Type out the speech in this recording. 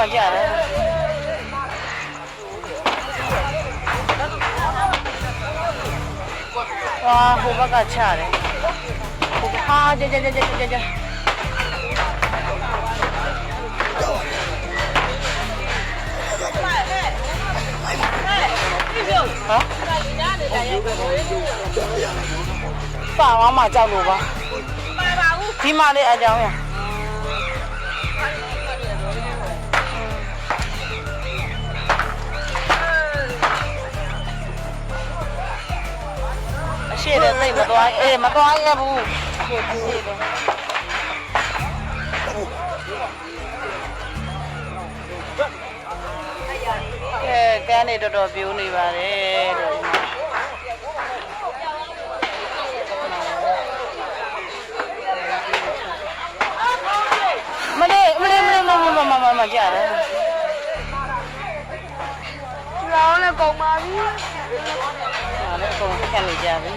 မှကြတယ်ဟာဟိုဘက်ကချတယ်ဟာကြကြပါမမကြောက်လို့ပါဒီမလေးအကြောင်းရအရှိတဲ့သိမသွားမသွားရဘူးအရှိတဲ့ကဲနေတော်တော်ပြိုးနေပါတယ်လို့မကြတယ်လောင်းလည်းကုန်ပါပြီဟာလည်းကုန်ခက်နေကြပြီ